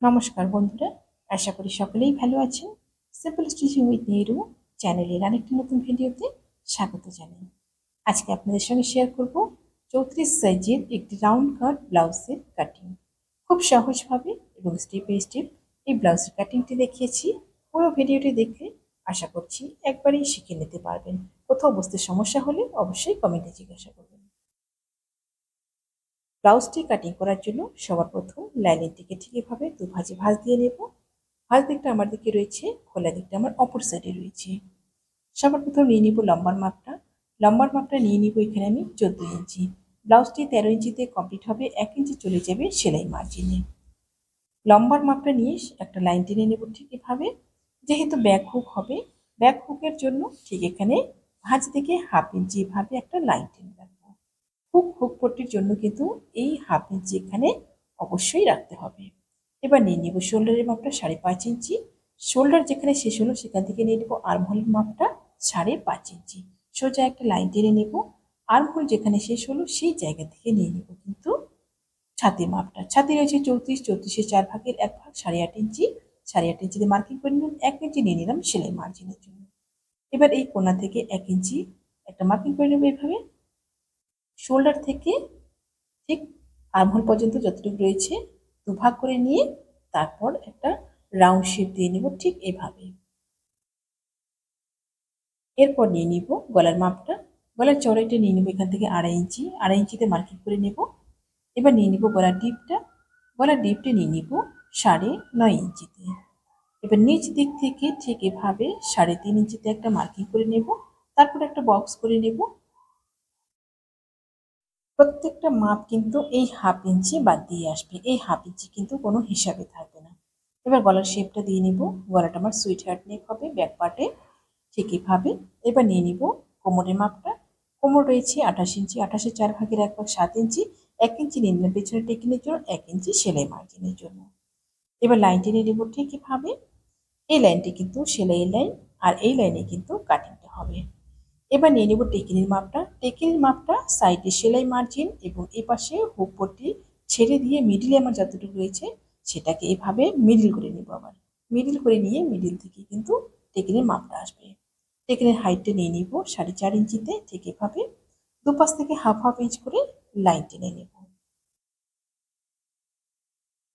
নমস্কার বন্ধুরা, আশা করি সকলেই ভালো আছেন। সিম্পল স্টিচিং উইথ নেহরু চ্যানেলের আরেকটি নতুন ভিডিওতে স্বাগত জানাই। আজকে আপনাদের সঙ্গে শেয়ার করব 34 সাইজের একটি রাউন্ড কাট ব্লাউজের কাটিং। খুব সহজভাবে এবং স্টেপ বাই স্টেপ এই ব্লাউজের কাটিংটি দেখিয়েছি। পুরো ভিডিওটি দেখলে আশা করছি একবারেই শিখে নিতে পারবেন। কোথাও বুঝতে সমস্যা হলে অবশ্যই কমেন্টে জিজ্ঞাসা করবেন। ব্লাউজটি কাটিং করার জন্য সবার প্রথম লাইনিংটিকে ঠিক এভাবে দু ভাঁজে ভাঁজ দিয়ে নেব। ভাঁজ দিকটা আমার দিকে রয়েছে, খোলা দিকটা আমার অপর সাইডে রয়েছে। সবার প্রথম নিয়ে নিব লম্বার মাপটা। লম্বার মাপটা নিয়ে নিব এখানে আমি 14 ইঞ্চি। ব্লাউজটি 13 ইঞ্চিতে কমপ্লিট হবে, 1 ইঞ্চি চলে যাবে সেলাই মার্জিনে। লম্বার মাপটা নিয়ে একটা লাইন টেনে নেব ঠিক এভাবে। যেহেতু ব্যাক হুক হবে, ব্যাক হুকের জন্য ঠিক এখানে ভাঁজ থেকে হাফ ইঞ্চি এভাবে একটা লাইন টেনে রাখবো। হুক পট্টির জন্য কিন্তু এই হাফ ইঞ্চি এখানে অবশ্যই রাখতে হবে। এবার নিয়ে নিব শোল্ডারের মাপটা 5.5 ইঞ্চি। শোল্ডার যেখানে শেষ হলো সেখান থেকে নিয়ে নেব আর্মহোলের মাপটা 5.5 ইঞ্চি। সোজা একটা লাইন টেনে নেব। আর্মহোল যেখানে শেষ হলো সেই জায়গা থেকে নিয়ে নেব কিন্তু ছাতির মাপটা। ছাতি রয়েছে 34, 34-এর 4 ভাগের 1 ভাগ 8.5 ইঞ্চি। 8.5 ইঞ্চিতে মার্কিং করে নিলাম, 1 ইঞ্চি নিয়ে নিলাম সেলাই মার্জিনের জন্য। এবার এই কোণা থেকে 1 ইঞ্চি একটা মার্কিং করে নেব এভাবে। শোল্ডার থেকে ঠিক আর্মহোল পর্যন্ত যতটুকু রয়েছে দুভাগ করে নিয়ে তারপর একটা রাউন্ড শেপ দিয়ে নেব ঠিক এভাবে। এরপর নিয়ে নিব গলার মাপটা। গলার চড়াইটা নিয়ে নেব এখান থেকে 2.5 ইঞ্চি। 2.5 ইঞ্চিতে মার্কিং করে নেব। এবার নিয়ে নিব গলার ডিপটা। গলার ডিপটা নিয়ে নিব 9.5 ইঞ্চিতে। এবার নিচ দিক থেকে ঠিক এভাবে 3.5 ইঞ্চিতে একটা মার্কিং করে নেব। তারপর একটা বক্স করে নেব। প্রত্যেকটা মাপ কিন্তু এই হাফ ইঞ্চি বাদ দিয়ে আসবে, এই হাফ ইঞ্চি কিন্তু কোনো হিসাবে থাকবে না। এবার গলার শেপটা দিয়ে নিব। গলাটা আমার সুইট হার্ট নেক হবে ব্যাক পার্টে ঠিক এভাবে। এবার নিয়ে নিব কোমরের মাপটা। কোমর রয়েছে 28 ইঞ্চি। 28-এর 4 ভাগের 1 ভাগ 7 ইঞ্চি। 1 ইঞ্চি নিয়ে নিলাম পেছনে টেকিনের জন্য, 1 ইঞ্চি সেলাই মার্জিনের জন্য। এবার লাইন টেনে নেব ঠিক এভাবে। এই লাইনটি কিন্তু সেলাইয়ের লাইন, আর এই লাইনে কিন্তু কাটিংটা হবে। এবার নিয়ে নেব টেকিনের মাপটা। টেকিনের মাপটা সাইডে সেলাই মার্জিন এবং এপাশে হুক পট্টি ছেড়ে দিয়ে মিডিলে আমার যতটুকু রয়েছে সেটাকে এভাবে মিডিল করে নেব। আবার মিডিল করে নিয়ে মিডিল থেকে কিন্তু টেকিনের মাপটা আসবে। টেকিনের হাইটটা নিয়ে নিব 4.5 ইঞ্চিতে ঠিক এভাবে। দুপাশ থেকে হাফ হাফ ইঞ্চ করে লাইন টেনে নেব।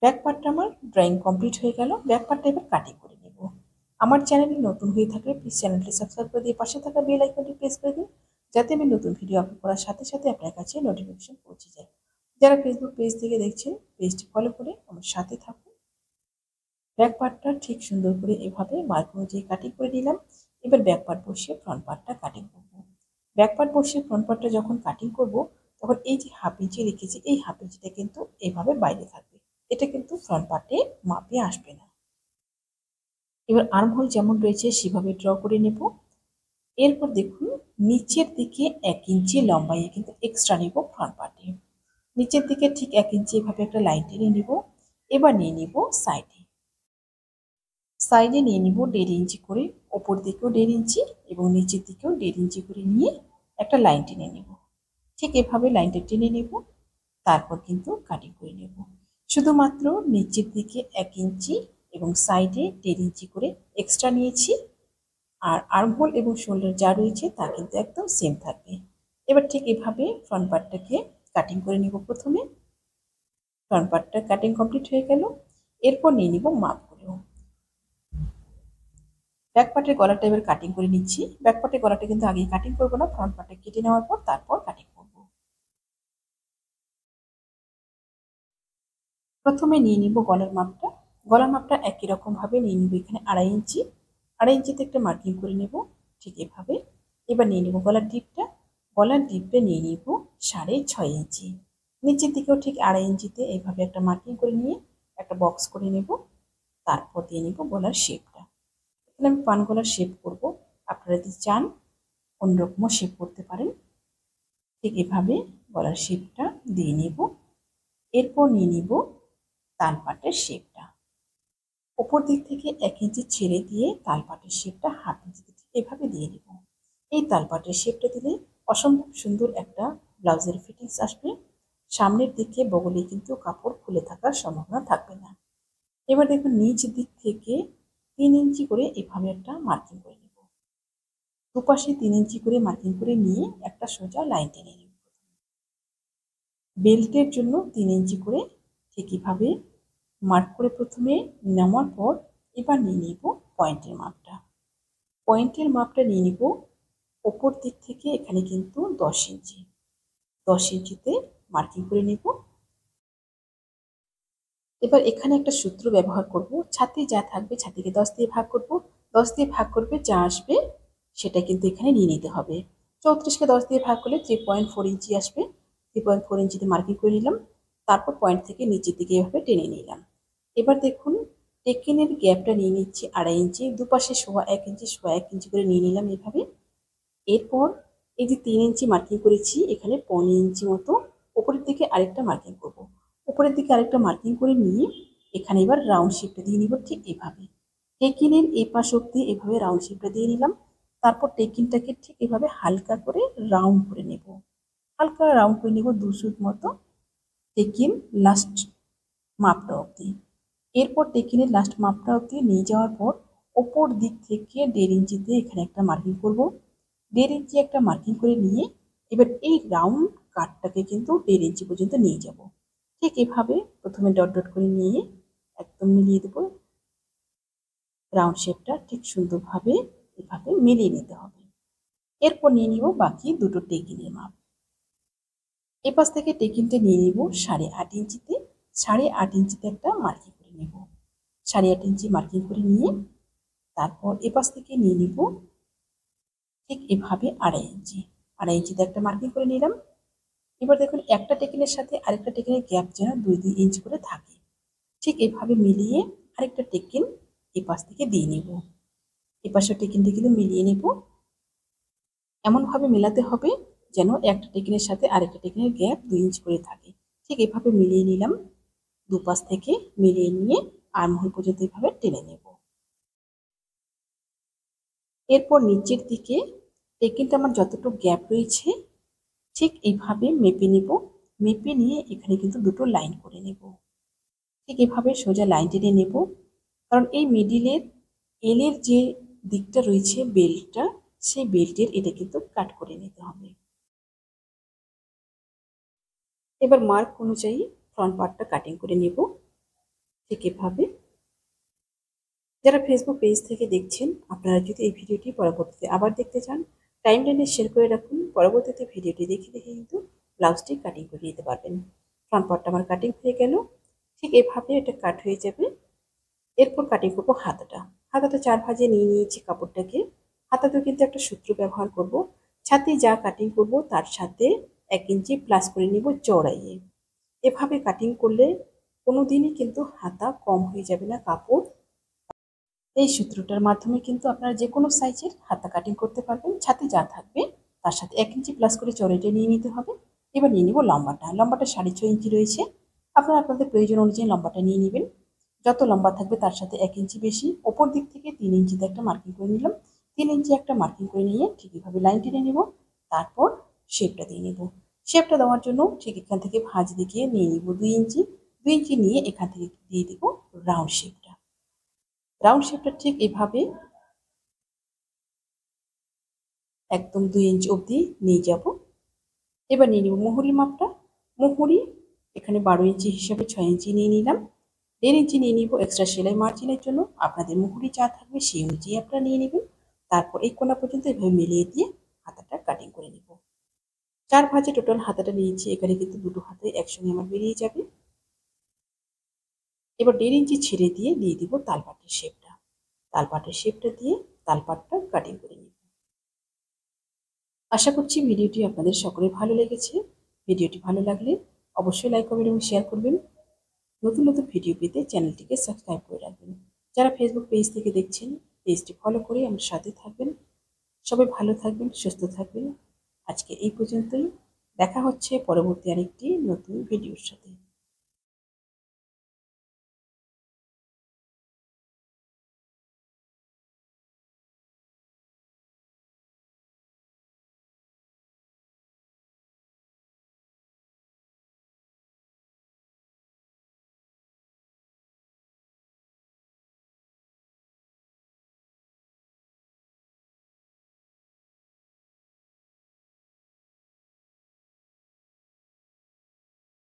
ব্যাক পার্টটা আমার ড্রয়িং কমপ্লিট হয়ে গেল। ব্যাক পার্টটা এবার কাটিং করে নেব। আমার চ্যানেলে নতুন হয়ে থাকলে প্লিজ চ্যানেলটি সাবস্ক্রাইব করে দিয়ে পাশে থাকা বেল আইকনটি প্রেস করে দিন, যাতে আমি নতুন ভিডিও আপলোড করার সাথে সাথে আপনার কাছে নোটিফিকেশন পৌঁছে যায়। যারা ফেসবুক পেজ থেকে দেখছেন পেজটি ফলো করে আমার সাথে থাকুন। ব্যাক পার্টটা ঠিক সুন্দর করে এভাবে মার্ক অনুযায়ী কাটিং করে নিলাম। এবার ব্যাক পার্ট বসিয়ে ফ্রন্ট পার্টটা কাটিং করব। ব্যাক পার্ট বসিয়ে ফ্রন্ট পার্টটা যখন কাটিং করব তখন এই যে হাফ ইঞ্চি রেখেছি এই হাফ ইঞ্চিটা কিন্তু এইভাবে বাইরে থাকবে। এটা কিন্তু ফ্রন্ট পার্টে মাপে আসবে না। এবার আর্মহোল যেমন রয়েছে সেভাবে ড্র করে নেব। এরপর দেখুন নিচের দিকে 1 ইঞ্চি লম্বাইয়ে কিন্তু এক্সট্রা নিব ফ্রন্ট পার্টে। নিচের দিকে ঠিক 1 ইঞ্চি এভাবে একটা লাইন টেনে নিব। এবার নিয়ে নিব সাইডে। সাইডে নিয়ে নিব 1.5 ইঞ্চি করে, ওপর দিকেও 1.5 ইঞ্চি এবং নিচের দিকেও 1.5 ইঞ্চি করে নিয়ে একটা লাইন টেনে নেব। ঠিক এভাবে লাইনটা টেনে নেব, তারপর কিন্তু কাটিং করে নেব। শুধুমাত্র নিচের দিকে 1 ইঞ্চি এবং সাইডে 1.5 ইঞ্চি করে এক্সট্রা নিয়েছি। আর আর্মহোল এবং শোল্ডার যা রয়েছে তা কিন্তু একদম সেম থাকবে। এবার ঠিক এভাবে ফ্রন্ট পার্টটাকে কাটিং করে নিব। প্রথমে ফ্রন্ট পার্টটা কাটিং কমপ্লিট হয়ে গেল। এরপর নিয়ে নিব মাপ করেও ব্যাক পার্টের গলাটা এবার কাটিং করে নিচ্ছি। ব্যাক পার্টের গলাটা কিন্তু আগেই কাটিং করবো না, ফ্রন্ট পার্টটা কেটে নেওয়ার পর তারপর কাটিং করব। প্রথমে নিয়ে নিব গলার মাপটা। গলার মাপটা একই রকম ভাবে নিয়ে নিব এখানে 2.5 ইঞ্চি। 2.5 ইঞ্চিতে একটা মার্কিং করে নেব ঠিক এভাবে। এবার নিয়ে নিব গলার ডিপটা। গলার ডিপটা নিয়ে নিব 6.5 ইঞ্চি। নিচের দিকেও ঠিক 2.5 ইঞ্চিতে এইভাবে একটা মার্কিং করে নিয়ে একটা বক্স করে নেব। তারপর দিয়ে নিব গলার শেপটা। এখানে আমি পান গলার শেপ করব, আপনারা যদি চান অন্যরকমও শেপ করতে পারেন। ঠিক এভাবে গলার শেপটা দিয়ে নেব। এরপর নিয়ে নিব তালপাটের শেপটা। ওপর দিক থেকে 1 ইঞ্চি ছেড়ে দিয়ে তালপাটের শেপটা হাফ ইঞ্চিতে এভাবে দিয়ে নেব। এই তালপাটের শেপটা দিলে অসম্ভব সুন্দর একটা ব্লাউজের ফিটিংস আসবে। সামনের দিকে বগলে কিন্তু কাপড় খুলে থাকার সম্ভাবনা থাকবে না। এবার দেখুন নিচ দিক থেকে 3 ইঞ্চি করে এভাবে একটা মার্কিং করে নেব। দুপাশে 3 ইঞ্চি করে মার্কিং করে নিয়ে একটা সোজা লাইন টেনে নেব। বেল্টের জন্য 3 ইঞ্চি করে ঠিক এভাবে মার্ক করে প্রথমে নেওয়ার পর এবার নিয়ে নিব পয়েন্টের মাপটা। পয়েন্টের মাপটা নিয়ে নিব ওপর দিক থেকে, এখানে কিন্তু 10 ইঞ্চি। 10 ইঞ্চিতে মার্কিং করে নেব। এবার এখানে একটা সূত্র ব্যবহার করব, ছাতি যা থাকবে ছাতিকে 10 দিয়ে ভাগ করব, 10 দিয়ে ভাগ করবে যা আসবে সেটা কিন্তু এখানে নিয়ে নিতে হবে। 34কে 10 দিয়ে ভাগ করলে 3.4 ইঞ্চি আসবে। 3.4 ইঞ্চিতে মার্কিং করে নিলাম। তারপর পয়েন্ট থেকে নিচের দিকে এভাবে টেনে নিলাম। এবার দেখুন টেকেনের গ্যাপটা নিয়ে নিচ্ছি 2.5 ইঞ্চি, দুপাশে 1.25 ইঞ্চি 1.25 ইঞ্চি করে নিয়ে নিলাম এভাবে। এরপর এই যে 3 ইঞ্চি মার্কিং করেছি এখানে 15 ইঞ্চি মতো উপরের দিকে আরেকটা মার্কিং করব। উপরের দিকে আরেকটা মার্কিং করে নিয়ে এখানে এবার রাউন্ড শেপটা দিয়ে নিব ঠিক এভাবে। টেকিনের এই পাশ অব্দি এভাবে রাউন্ড শেপটা দিয়ে নিলাম। তারপর টেকিনটাকে ঠিক এভাবে হালকা করে রাউন্ড করে নেব। হালকা রাউন্ড করে নেব 2 সুত মতো টেকিন লাস্ট মাপটা অব্দি। এরপর টেকিনের লাস্ট মাপটা অব্দি নিয়ে যাওয়ার পর ওপর দিক থেকে 1.5 ইঞ্চিতে এখানে একটা মার্কিং করব। 1.5 ইঞ্চি একটা মার্কিং করে নিয়ে এবার এই রাউন্ড কাটটাকে কিন্তু 1.5 ইঞ্চি পর্যন্ত নিয়ে যাব। ঠিক এভাবে প্রথমে ডট ডট করে নিয়ে একদম মিলিয়ে দেব। রাউন্ড শেপটা ঠিক সুন্দরভাবে এভাবে মিলিয়ে নিতে হবে। এরপর নিয়ে নিব বাকি দুটো টেকিনের মাপ। এপাশ থেকে টেকিনটা নিয়ে নিব 8.5 ইঞ্চিতে। 8.5 ইঞ্চিতে একটা মার্কিং করে নেব। 8.5 ইঞ্চি মার্কিং করে নিয়ে তারপর এপাশ থেকে নিয়ে নিব ঠিক এভাবে 2.5 ইঞ্চি। 2.5 ইঞ্চিতে একটা মার্কিং করে নিলাম। এবার দেখুন একটা টেকিনের সাথে আরেকটা টেকিনের গ্যাপ যেন 2-2 ইঞ্চ করে থাকে। ঠিক এভাবে মিলিয়ে আরেকটা টেকিন এপাশ থেকে দিয়ে নেব। এপাশের টেকিনটা কিন্তু মিলিয়ে নেব। এমনভাবে মেলাতে হবে যেন একটা টেকিনের সাথে আরেকটা টেকিনের গ্যাপ 2 ইঞ্চ করে থাকে। ঠিক এভাবে মিলিয়ে নিলাম। দুপাশ থেকে মিলিয়ে নিয়ে আর্মহোল পর্যন্ত এভাবে টেনে নেব। এরপর নিচের দিকে টেকিনটা আমার যতটুকু গ্যাপ রয়েছে ঠিক এইভাবে মেপে নেব। মেপে নিয়ে এখানে কিন্তু দুটো লাইন করে নেব। ঠিক এভাবে সোজা লাইন টেনে নেব, কারণ এই মিডিলের এলের যে দিকটা রয়েছে বেল্টটা, সেই বেল্টের এটা কিন্তু কাট করে নিতে হবে। এবার মার্ক অনুযায়ী ফ্রন্ট পার্টটা কাটিং করে নেব ঠিক এভাবে। যারা ফেসবুক পেজ থেকে দেখছেন আপনারা যদি এই ভিডিওটি পরবর্তীতে আবার দেখতে চান টাইমলাইনে শেয়ার করে রাখুন, পরবর্তীতে ভিডিওটি দেখে দেখে কিন্তু ব্লাউজটি কাটিং করে নিতে পারবেন। ফ্রন্ট পার্টটা আমার কাটিং হয়ে গেল। ঠিক এভাবে এটা কাট হয়ে যাবে। এরপর কাটিং করবো হাতাটা। হাতাটা 4 ভাঁজে নিয়ে নিয়েছি কাপড়টাকে। হাতাতেও কিন্তু একটা সূত্র ব্যবহার করব। ছাতি যা কাটিং করব তার সাথে 1 ইঞ্চি প্লাস করে নিব চওড়াইয়ে। এভাবে কাটিং করলে কোনোদিনই কিন্তু হাতা কম হয়ে যাবে না কাপড়। এই সূত্রটার মাধ্যমে কিন্তু আপনারা যে কোনো সাইজের হাতা কাটিং করতে পারবেন। ছাতি যা থাকবে তার সাথে 1 ইঞ্চি প্লাস করে চওড়াইটা নিয়ে নিতে হবে। এবার নিয়ে নিব লম্বাটা। লম্বাটা 6.5 ইঞ্চি রয়েছে। আপনারা আপনাদের প্রয়োজন অনুযায়ী লম্বাটা নিয়ে নেবেন। যত লম্বা থাকবে তার সাথে 1 ইঞ্চি বেশি। ওপর দিক থেকে 3 ইঞ্চিতে একটা মার্কিং করে নিলাম। 3 ইঞ্চি একটা মার্কিং করে নিয়ে ঠিক এভাবে লাইন টেনে নেব। তারপর শেপটা দিয়ে নেব। শেপটা দেওয়ার জন্য ঠিক এখান থেকে ভাঁজ দিকে নিয়ে নিব 2 ইঞ্চি। 2 ইঞ্চি নিয়ে এখান থেকে দিয়ে দিব রাউন্ড শেপটা। রাউন্ড শেপটা ঠিক এভাবে একদম 2 ইঞ্চি অবধি নিয়ে যাব। এবার নিয়ে নিব মুহুরির মাপটা। মুহুরি এখানে 12 ইঞ্চি হিসাবে 6 ইঞ্চি নিয়ে নিলাম। 1.5 ইঞ্চি নিয়ে নিব এক্সট্রা সেলাই মার্জিনের জন্য। আপনাদের মুহুরি যা থাকবে সেই অনুযায়ী আপনারা নিয়ে নেবেন। তারপর এই কোণা পর্যন্ত এভাবে মিলিয়ে দিয়ে হাতাটা কাটিং করে নিব। 4 ভাঁজে টোটাল হাতাটা নিয়েছি। এখানে কিন্তু দুটো হাতে একসঙ্গে আমার বেরিয়ে যাবে। এবার 1.5 ইঞ্চি ছেড়ে দিয়ে দিব তালপাটের শেপটা। তালপাটের শেপটা দিয়ে তালপাটটা কাটিং করে নিব। আশা করছি ভিডিওটি আপনাদের সকলের ভালো লেগেছে। ভিডিওটি ভালো লাগলে অবশ্যই লাইক করবেন এবং শেয়ার করবেন। নতুন নতুন ভিডিও পেতে চ্যানেলটিকে সাবস্ক্রাইব করে রাখবেন। যারা ফেসবুক পেজ থেকে দেখছেন পেজটি ফলো করে আমার সাথে থাকবেন। সবাই ভালো থাকবেন, সুস্থ থাকবেন। আজকে এই পর্যন্তই। দেখা হচ্ছে পরবর্তী আরেকটি নতুন ভিডিওর সাথে।